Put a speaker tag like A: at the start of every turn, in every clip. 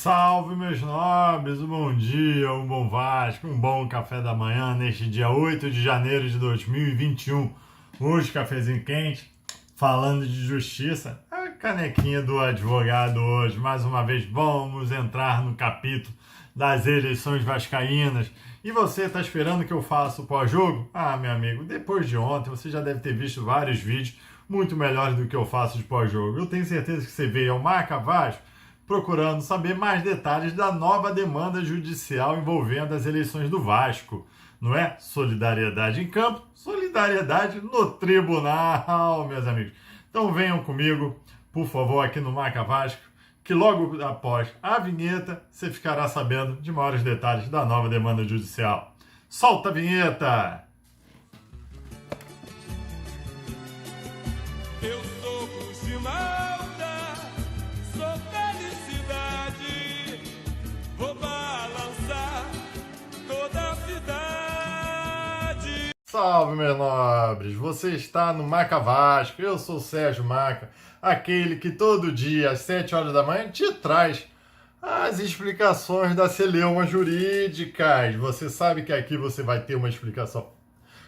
A: Salve, meus nobres, um bom dia, um bom Vasco, um bom café da manhã neste dia 8 de janeiro de 2021. Hoje, cafezinho quente, falando de justiça, a canequinha do advogado hoje. Mais uma vez, vamos entrar no capítulo das eleições vascaínas. E você está esperando que eu faça o pós-jogo? Ah, meu amigo, depois de ontem você já deve ter visto vários vídeos muito melhores do que eu faço de pós-jogo. Eu tenho certeza que você veio ao Marca Vasco procurando saber mais detalhes da nova demanda judicial envolvendo as eleições do Vasco. Não é? Solidariedade em campo, solidariedade no tribunal, meus amigos. Então venham comigo, por favor, aqui no Marca Vasco, que logo após a vinheta você ficará sabendo de maiores detalhes da nova demanda judicial. Solta a vinheta!
B: Eu sou Puximalda, sou felicidade, vou balançar toda a cidade.
A: Salve, meus nobres! Você está no Maca Vasco, eu sou o Sérgio Maca, aquele que todo dia às 7 horas da manhã te traz as explicações das celeumas jurídicas. Você sabe que aqui você vai ter uma explicação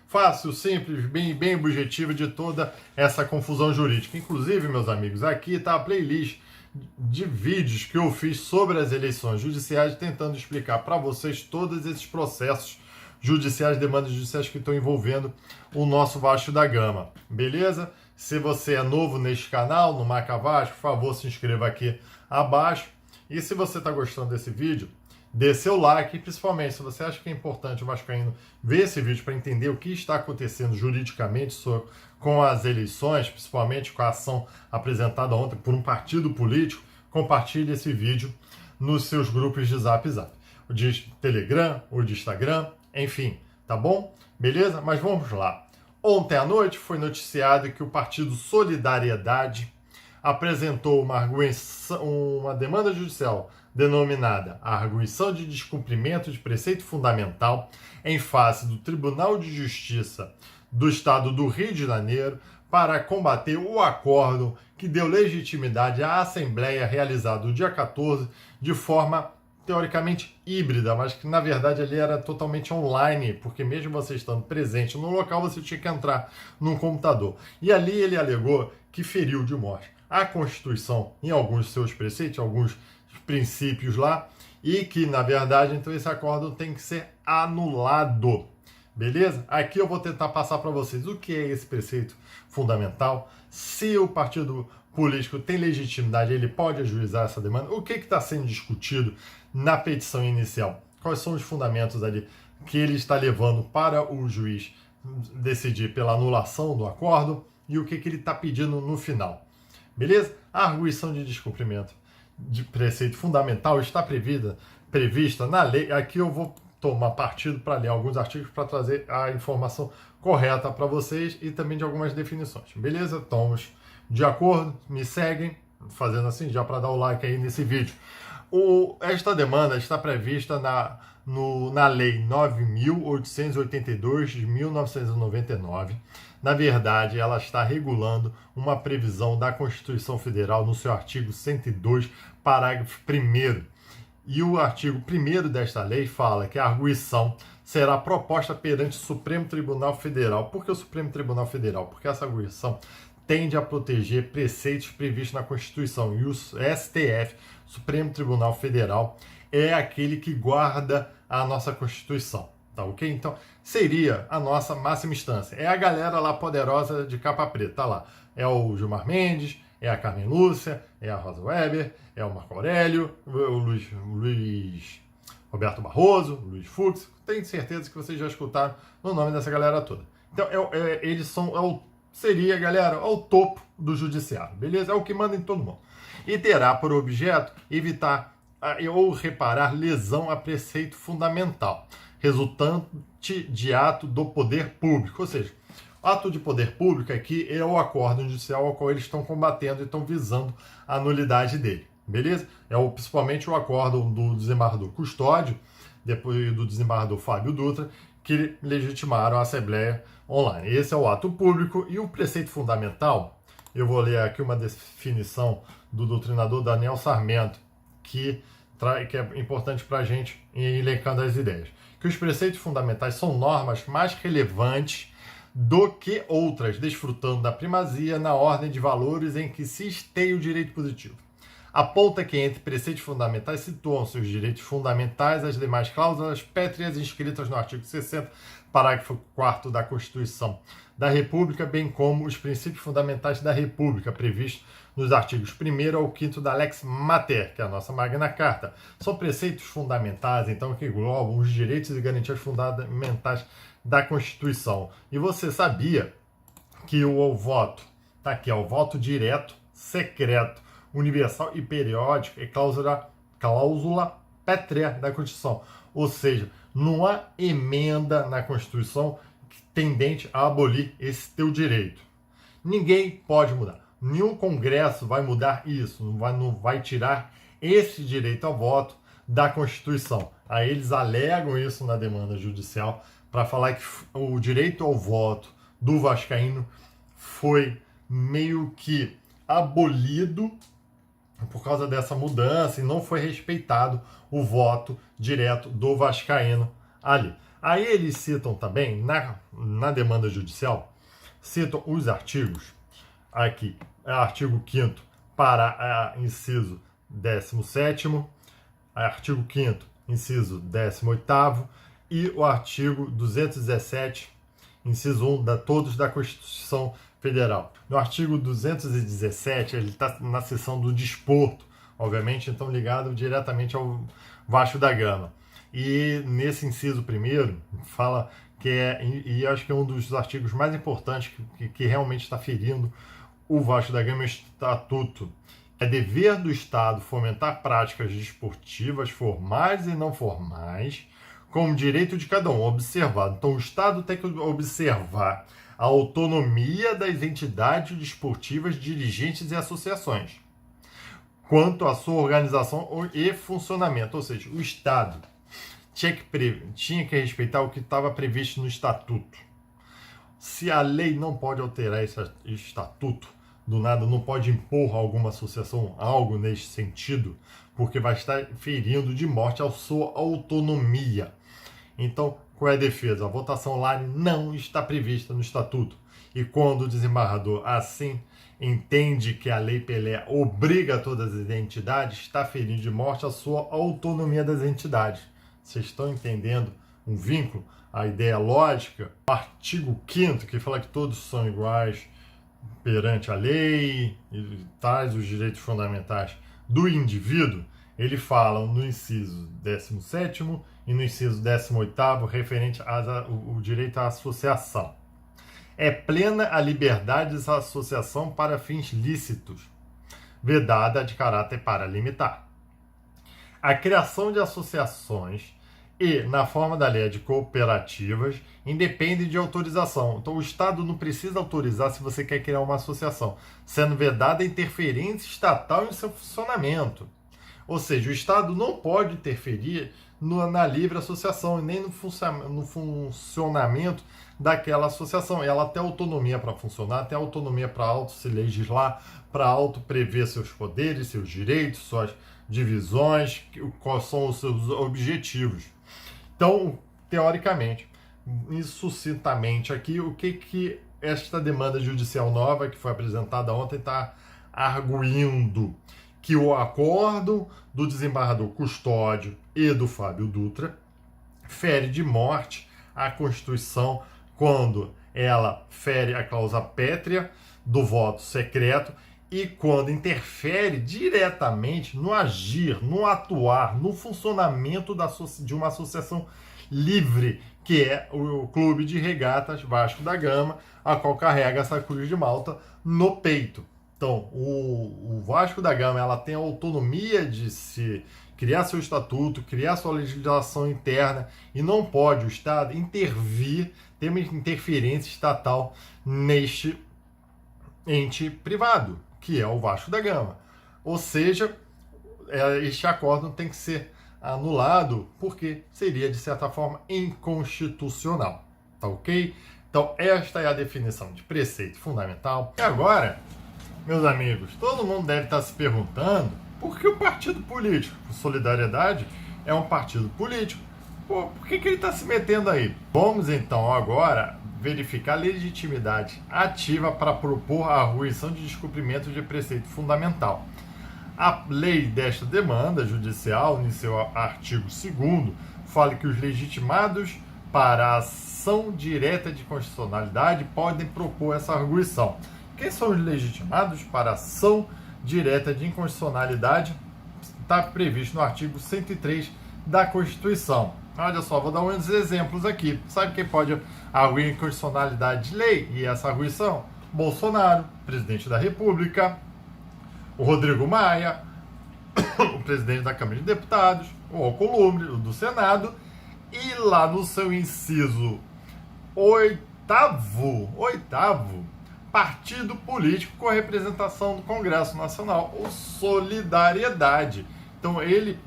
A: fácil, simples, bem objetiva de toda essa confusão jurídica. Inclusive, meus amigos, aqui está a playlist de vídeos que eu fiz sobre as eleições judiciais, tentando explicar para vocês todos esses processos judiciais, demandas judiciais que estão envolvendo o nosso Vasco da Gama. Beleza? Se você é novo neste canal, no Maca Vasco, por favor, se inscreva aqui abaixo. E se você está gostando desse vídeo, dê seu like, e principalmente se você acha que é importante o vascaíno ver esse vídeo para entender o que está acontecendo juridicamente com as eleições, principalmente com a ação apresentada ontem por um partido político, compartilhe esse vídeo nos seus grupos de Zap, o de Telegram, o de Instagram, enfim, tá bom? Beleza? Mas vamos lá. Ontem à noite foi noticiado que o partido Solidariedade apresentou uma demanda judicial denominada Arguição de Descumprimento de Preceito Fundamental em face do Tribunal de Justiça do Estado do Rio de Janeiro para combater o acordo que deu legitimidade à Assembleia realizada no dia 14 de forma teoricamente híbrida, mas que na verdade ali era totalmente online, porque mesmo você estando presente no local, você tinha que entrar num computador. E ali ele alegou que feriu de morte a Constituição em alguns de seus preceitos, alguns princípios lá, e que, na verdade, então esse acordo tem que ser anulado. Beleza? Aqui eu vou tentar passar para vocês o que é esse preceito fundamental, se o partido político tem legitimidade, ele pode ajuizar essa demanda, o que está sendo discutido na petição inicial, quais são os fundamentos ali que ele está levando para o juiz decidir pela anulação do acordo e o que ele está pedindo no final. Beleza? A arguição de descumprimento de preceito fundamental está prevista na lei. Aqui eu vou tomar partido para ler alguns artigos para trazer a informação correta para vocês e também de algumas definições. Beleza? Estamos de acordo? Me seguem, fazendo assim, já para dar o like aí nesse vídeo. Esta demanda está prevista na Lei 9.882 de 1999. Na verdade, ela está regulando uma previsão da Constituição Federal no seu artigo 102, parágrafo 1º. E o artigo 1º desta lei fala que a arguição será proposta perante o Supremo Tribunal Federal. Por que o Supremo Tribunal Federal? Porque essa arguição tende a proteger preceitos previstos na Constituição. E o STF, Supremo Tribunal Federal, é aquele que guarda a nossa Constituição. Tá ok? Então, seria a nossa máxima instância. É a galera lá poderosa de capa preta, tá lá. É o Gilmar Mendes, é a Carmen Lúcia, é a Rosa Weber, é o Marco Aurélio, o Luiz Roberto Barroso, o Luiz Fux. Tenho certeza que vocês já escutaram o nome dessa galera toda. Então, eles são, seria, galera, o topo do judiciário, beleza? É o que manda em todo mundo. E terá por objeto evitar ou reparar lesão a preceito fundamental, resultante de ato do poder público. Ou seja, ato de poder público aqui é o acordo judicial ao qual eles estão combatendo e estão visando a nulidade dele. Beleza? Principalmente o acordo do desembargador Custódio, depois do desembargador Fábio Dutra, que legitimaram a Assembleia online. Esse é o ato público e o preceito fundamental. Eu vou ler aqui uma definição do doutrinador Daniel Sarmento, que que é importante para a gente ir elencando as ideias. Que os preceitos fundamentais são normas mais relevantes do que outras, desfrutando da primazia na ordem de valores em que se esteia o direito positivo. Aponta que entre preceitos fundamentais situam-se os direitos fundamentais, as demais cláusulas pétreas inscritas no artigo 60, parágrafo 4º da Constituição da República, bem como os princípios fundamentais da República, previstos nos artigos 1º ao 5º da Lex Mater, que é a nossa Magna Carta. São preceitos fundamentais, então, que englobam os direitos e garantias fundamentais da Constituição. E você sabia que o voto, tá aqui, o voto direto, secreto, universal e periódico é cláusula pétrea da Constituição. Ou seja, não há emenda na Constituição tendente a abolir esse teu direito. Ninguém pode mudar. Nenhum Congresso vai mudar isso, não vai tirar esse direito ao voto da Constituição. Aí eles alegam isso na demanda judicial para falar que o direito ao voto do vascaíno foi meio que abolido por causa dessa mudança e não foi respeitado o voto direto do vascaíno ali. Aí eles citam também, na demanda judicial, citam os artigos, aqui, artigo 5º para inciso 17º, artigo 5º, inciso 18º, e o artigo 217, inciso 1, todos da Constituição Federal. No artigo 217, ele está na seção do desporto, obviamente, então ligado diretamente ao Vasco da Gama. E nesse inciso 1º, fala que e acho que é um dos artigos mais importantes que realmente está ferindo o Vasco da Gama, é o Estatuto. É dever do Estado fomentar práticas desportivas formais e não formais, como direito de cada um, observado. Então, o Estado tem que observar a autonomia das entidades desportivas, dirigentes e associações, quanto à sua organização e funcionamento. Ou seja, o Estado tinha que respeitar o que estava previsto no Estatuto. Se a lei não pode alterar esse Estatuto, do nada, não pode impor a alguma associação algo nesse sentido, porque vai estar ferindo de morte a sua autonomia. Então, qual é a defesa? A votação online não está prevista no Estatuto. E quando o desembargador assim entende que a Lei Pelé obriga todas as entidades, está ferindo de morte a sua autonomia das entidades. Vocês estão entendendo um vínculo? A ideia lógica? O artigo 5º, que fala que todos são iguais perante a lei e traz os direitos fundamentais do indivíduo, ele fala no inciso 17º e no inciso 18º, referente ao direito à associação. É plena a liberdade de associação para fins lícitos, vedada de caráter paralimitar. A criação de associações e, na forma da lei de cooperativas, independe de autorização. Então, o Estado não precisa autorizar se você quer criar uma associação, sendo vedada a interferência estatal em seu funcionamento. Ou seja, o Estado não pode interferir na livre associação e nem no funcionamento daquela associação. Ela tem autonomia para funcionar, tem autonomia para auto-se legislar, para auto-prever seus poderes, seus direitos, suas divisões, quais são os seus objetivos. Então, teoricamente, e sucintamente aqui, o que esta demanda judicial nova que foi apresentada ontem está arguindo? Que o acordo do desembargador Custódio e do Fábio Dutra fere de morte a Constituição quando ela fere a cláusula pétrea do voto secreto e quando interfere diretamente no agir, no atuar, no funcionamento de uma associação livre, que é o Clube de Regatas Vasco da Gama, a qual carrega essa cruz de Malta no peito. Então, o Vasco da Gama ela tem a autonomia de se criar seu estatuto, criar sua legislação interna e não pode o Estado intervir, ter uma interferência estatal neste ente privado, que é o Vasco da Gama. Ou seja, este acordo tem que ser anulado porque seria, de certa forma, inconstitucional. Tá ok? Então, esta é a definição de preceito fundamental. E agora, meus amigos, todo mundo deve estar se perguntando Porque o partido político, Solidariedade, é um partido político. Pô, por que ele está se metendo aí? Vamos então agora verificar a legitimidade ativa para propor a arguição de descumprimento de preceito fundamental. A lei desta demanda judicial, em seu artigo 2º, fala que os legitimados para a ação direta de constitucionalidade podem propor essa arguição. Quem são os legitimados para a ação direta de inconstitucionalidade? Está previsto no artigo 103 da Constituição. Olha só, vou dar uns exemplos aqui. Sabe quem pode arguir inconstitucionalidade de lei e essa arguição? Bolsonaro, presidente da República, o Rodrigo Maia, o presidente da Câmara de Deputados, o Alcolumbre, o do Senado, e lá no seu inciso oitavo, partido político com representação do Congresso Nacional, o Solidariedade. Então ele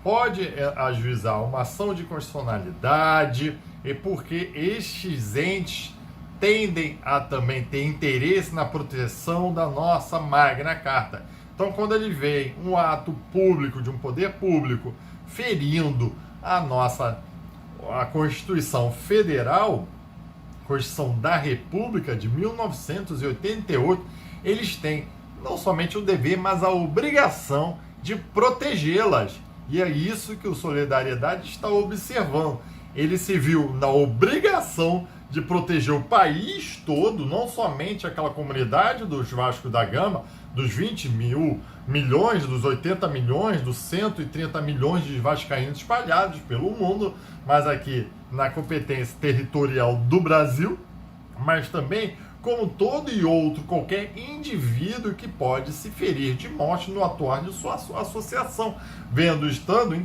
A: pode ajuizar uma ação de constitucionalidade, e porque estes entes tendem a também ter interesse na proteção da nossa Magna Carta. Então, quando ele vê um ato público, de um poder público, ferindo a Constituição Federal, Constituição da República de 1988, eles têm não somente o dever, mas a obrigação de protegê-las. E é isso que o Solidariedade está observando. Ele se viu na obrigação de proteger o país todo, não somente aquela comunidade dos Vasco da Gama, dos 20 milhões, dos 80 milhões, dos 130 milhões de vascaínos espalhados pelo mundo, mas aqui na competência territorial do Brasil, mas também como todo e outro, qualquer indivíduo que pode se ferir de morte no atuar de sua associação, o Estado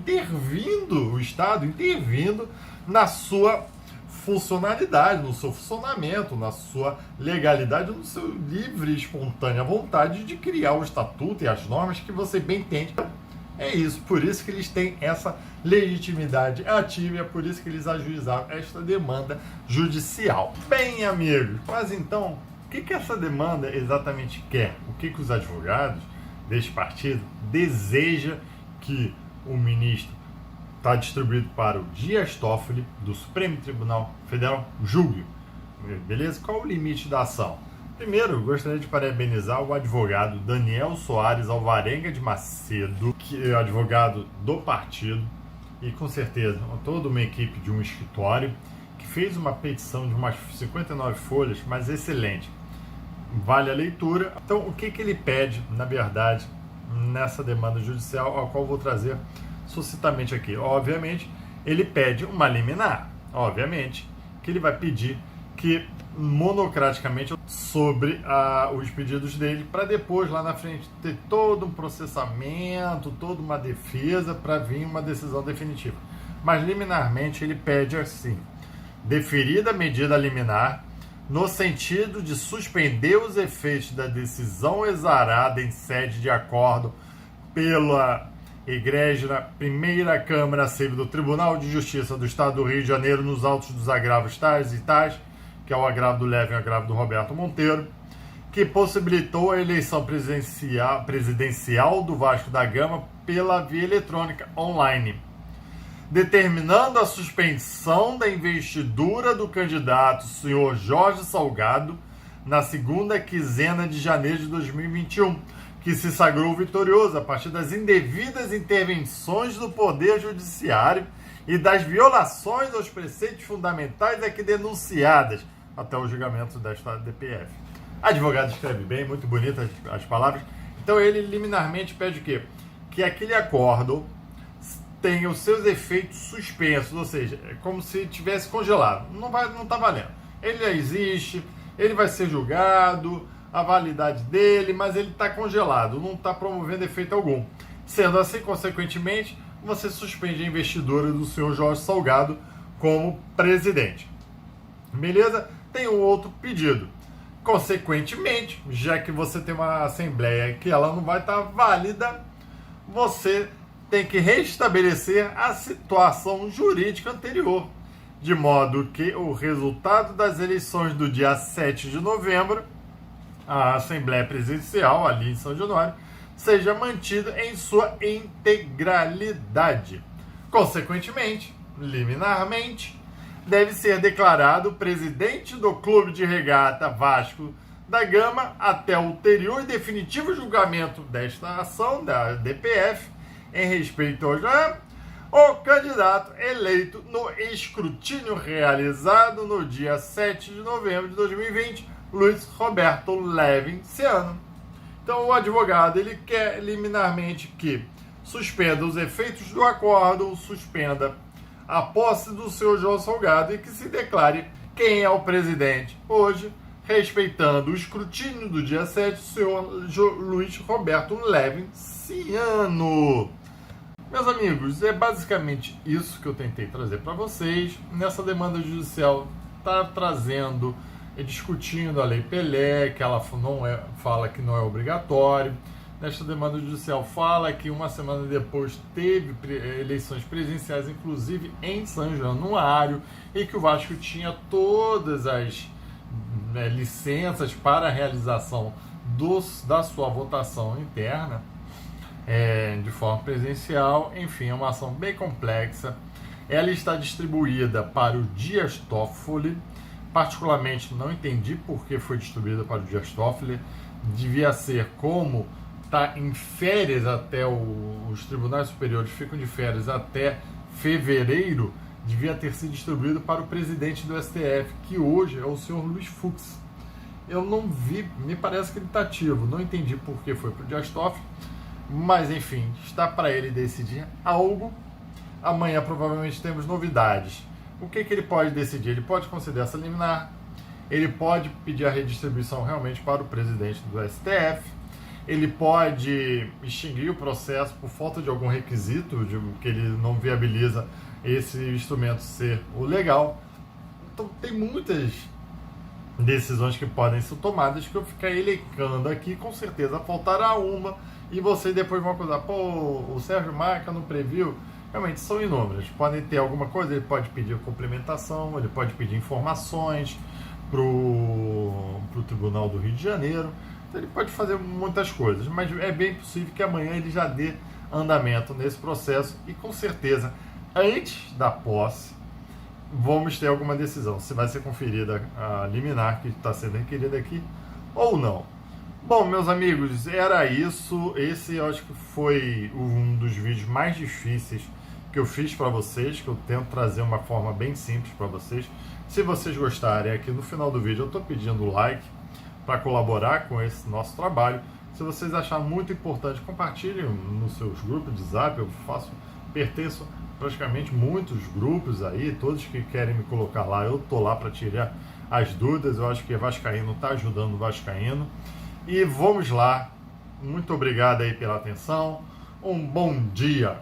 A: intervindo na sua funcionalidade, no seu funcionamento, na sua legalidade, no seu livre e espontânea vontade de criar o estatuto e as normas que você bem entende. É isso, por isso que eles têm essa legitimidade ativa e é por isso que eles ajuizaram esta demanda judicial. Bem, amigos, mas então, o que essa demanda exatamente quer? O que os advogados deste partido desejam que o ministro está distribuído para o Dias Toffoli, do Supremo Tribunal Federal, julgue? Beleza? Qual o limite da ação? Primeiro, eu gostaria de parabenizar o advogado Daniel Soares Alvarenga de Macedo, que é advogado do partido, e com certeza toda uma equipe de um escritório, que fez uma petição de umas 59 folhas, mas excelente. Vale a leitura. Então, o que ele pede, na verdade, nessa demanda judicial, a qual vou trazer sucintamente aqui? Obviamente, ele pede uma liminar. Obviamente, que ele vai pedir que monocraticamente sobre os pedidos dele, para depois lá na frente ter todo um processamento, toda uma defesa para vir uma decisão definitiva. Mas liminarmente ele pede assim: deferida a medida liminar no sentido de suspender os efeitos da decisão exarada em sede de acordo pela egrégera Primeira Câmara Civil do Tribunal de Justiça do Estado do Rio de Janeiro nos autos dos agravos tais e tais, que é o agravo do Leve e o agravo do Roberto Monteiro, que possibilitou a eleição presidencial do Vasco da Gama pela via eletrônica online, determinando a suspensão da investidura do candidato senhor Jorge Salgado na segunda quinzena de janeiro de 2021, que se sagrou vitorioso a partir das indevidas intervenções do Poder Judiciário e das violações aos preceitos fundamentais aqui denunciadas até o julgamento desta DPF. Advogado escreve bem, muito bonitas as palavras. Então ele liminarmente pede o quê? Que aquele acordo tenha os seus efeitos suspensos, ou seja, é como se tivesse congelado. Não está valendo. Ele existe, ele vai ser julgado, a validade dele, mas ele está congelado, não está promovendo efeito algum. Sendo assim, consequentemente, você suspende a investidura do senhor Jorge Salgado como presidente. Beleza? Tem um outro pedido. Consequentemente, já que você tem uma assembleia que ela não vai estar válida, você tem que restabelecer a situação jurídica anterior, de modo que o resultado das eleições do dia 7 de novembro, a Assembleia Presidencial, ali em São Januário, seja mantido em sua integralidade. Consequentemente, liminarmente, deve ser declarado presidente do Clube de Regata Vasco da Gama até o ulterior e definitivo julgamento desta ação da DPF em respeito ao o candidato eleito no escrutínio realizado no dia 7 de novembro de 2020, Luiz Roberto Levinciano. Então o advogado ele quer liminarmente que suspenda os efeitos do acordo, suspenda a posse do senhor João Salgado e que se declare quem é o presidente hoje, respeitando o escrutínio do dia 7, o senhor Luiz Roberto Levinciano. Meus amigos, é basicamente isso que eu tentei trazer para vocês. Nessa demanda judicial está trazendo e discutindo a Lei Pelé, que ela fala que não é obrigatório. Nesta demanda judicial fala que uma semana depois teve eleições presidenciais, inclusive em São Januário, e que o Vasco tinha todas as licenças para a realização da sua votação interna de forma presencial. Enfim, é uma ação bem complexa. Ela está distribuída para o Dias Toffoli. Particularmente não entendi por que foi distribuída para o Dias Toffoli. Devia ser como está em férias até os tribunais superiores ficam de férias até fevereiro, devia ter sido distribuído para o presidente do STF, que hoje é o senhor Luiz Fux. Eu não vi, me parece que ele está ativo, não entendi por que foi para o Dias Toffoli, mas enfim, está para ele decidir algo. Amanhã provavelmente temos novidades. O que ele pode decidir? Ele pode conceder essa liminar, ele pode pedir a redistribuição realmente para o presidente do STF, ele pode extinguir o processo por falta de algum requisito, que ele não viabiliza esse instrumento ser o legal. Então tem muitas decisões que podem ser tomadas que eu ficar elencando aqui, com certeza faltará uma, e vocês depois vão acusar, pô, o Sérgio Marca não previu. Realmente são inúmeras, podem ter alguma coisa, ele pode pedir complementação, ele pode pedir informações para o Tribunal do Rio de Janeiro. Então ele pode fazer muitas coisas, mas é bem possível que amanhã ele já dê andamento nesse processo e com certeza, antes da posse, vamos ter alguma decisão, se vai ser conferida a liminar que está sendo requerida aqui ou não. Bom, meus amigos, era isso. Esse eu acho que foi um dos vídeos mais difíceis que eu fiz para vocês, que eu tento trazer uma forma bem simples para vocês. Se vocês gostarem, aqui no final do vídeo eu estou pedindo like para colaborar com esse nosso trabalho. Se vocês acharem muito importante, compartilhem nos seus grupos de Zap. Eu pertenço praticamente muitos grupos aí, todos que querem me colocar lá, eu tô lá para tirar as dúvidas. Eu acho que Vascaíno está ajudando o Vascaíno. E vamos lá. Muito obrigado aí pela atenção. Um bom dia.